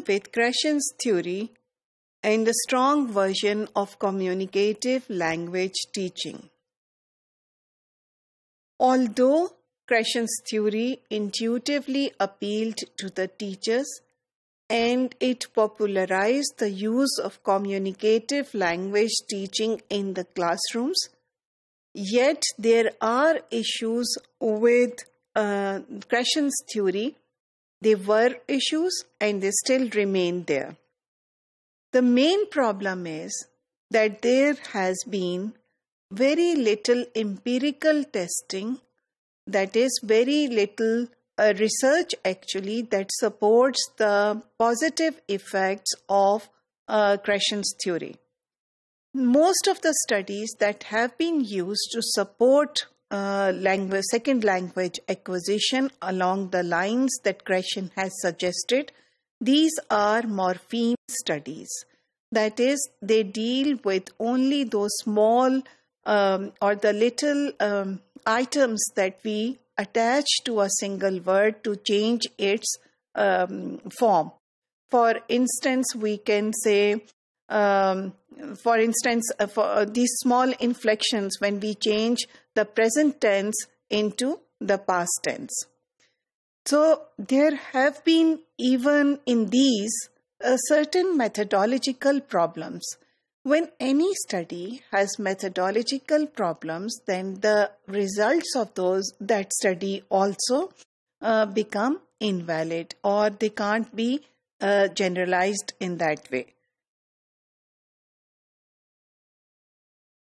with Krashen's theory and the strong version of communicative language teaching. Although Krashen's theory intuitively appealed to the teachers and it popularized the use of communicative language teaching in the classrooms, yet there are issues with Krashen's theory. There were issues and they still remain there. The main problem is that there has been very little empirical testing, that is very little research actually that supports the positive effects of Krashen's theory. Most of the studies that have been used to support second language acquisition along the lines that Krashen has suggested, these are morpheme studies. That is, they deal with only those small or the little items that we attach to a single word to change its form. For instance, we can say, for these small inflections when we change the present tense into the past tense. So there have been, even in these, certain methodological problems. When any study has methodological problems, then the results of that study also become invalid, or they can't be generalized in that way.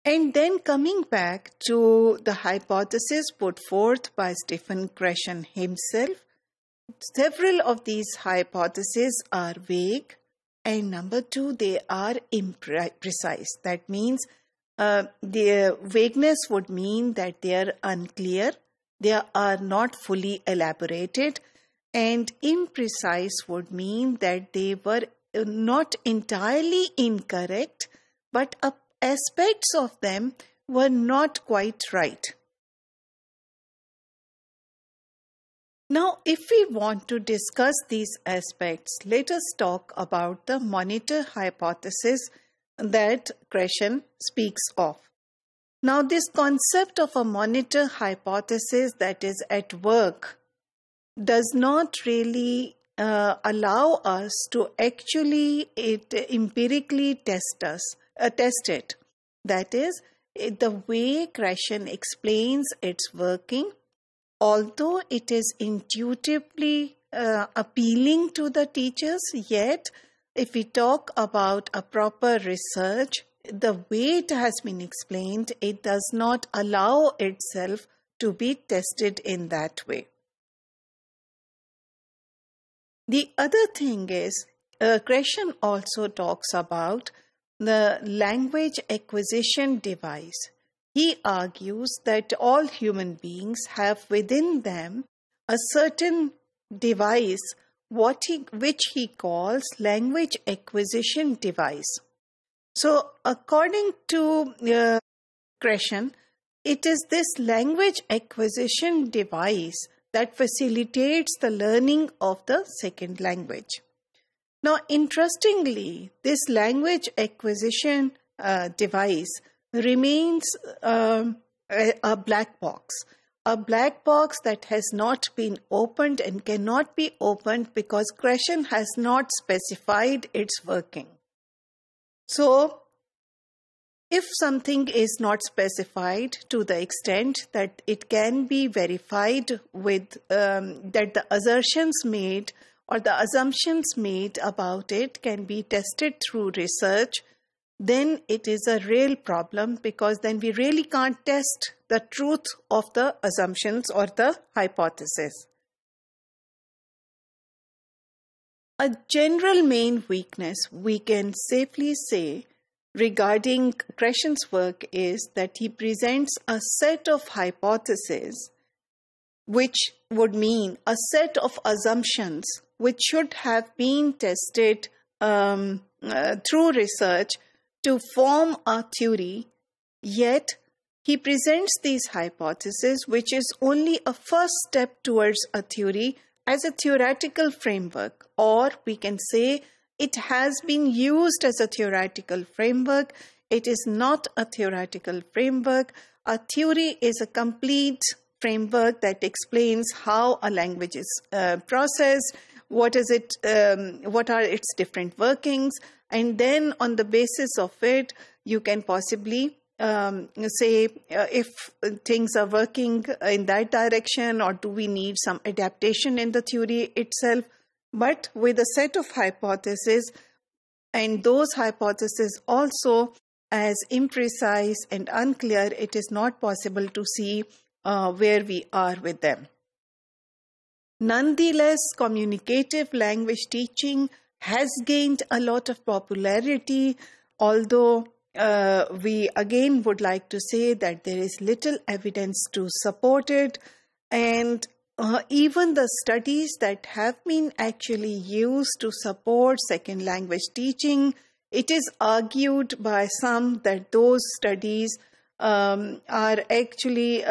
And then coming back to the hypothesis put forth by Stephen Krashen himself, several of these hypotheses are vague, and number two, they are imprecise. That means their vagueness would mean that they are unclear, they are not fully elaborated, and imprecise would mean that they were not entirely incorrect, but aspects of them were not quite right. Now, if we want to discuss these aspects, let us talk about the monitor hypothesis that Krashen speaks of. Now, this concept of a monitor hypothesis that is at work does not really allow us to actually empirically test it. That is, the way Krashen explains its working, although it is intuitively appealing to the teachers, yet if we talk about a proper research, the way it has been explained, it does not allow itself to be tested in that way. The other thing is, Krashen also talks about the language acquisition device. He argues that all human beings have within them a certain device, which he calls language acquisition device. So, according to Krashen, it is this language acquisition device that facilitates the learning of the second language. Now, interestingly, this language acquisition device remains a black box that has not been opened and cannot be opened because Krashen has not specified its working. So, if something is not specified to the extent that it can be verified with that the assertions made or the assumptions made about it can be tested through research, then it is a real problem, because then we really can't test the truth of the assumptions or the hypothesis. A general main weakness we can safely say regarding Krashen's work is that he presents a set of hypotheses, which would mean a set of assumptions which should have been tested through research to form a theory, yet he presents these hypotheses, which is only a first step towards a theory, as a theoretical framework, or we can say it has been used as a theoretical framework. It is not a theoretical framework. A theory is a complete framework that explains how a language is processed, what are its different workings, and then on the basis of it, you can possibly say if things are working in that direction, or do we need some adaptation in the theory itself. But with a set of hypotheses, and those hypotheses also as imprecise and unclear, it is not possible to see where we are with them. Nonetheless, communicative language teaching has gained a lot of popularity, although we again would like to say that there is little evidence to support it, and even the studies that have been actually used to support second language teaching, it is argued by some that those studies are actually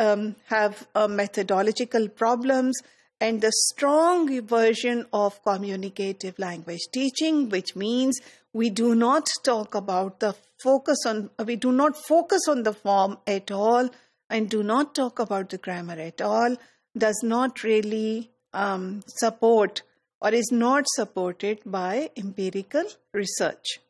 have methodological problems, and the strong version of communicative language teaching, which means we do not focus on the form at all and do not talk about the grammar at all, does not really support or is not supported by empirical research.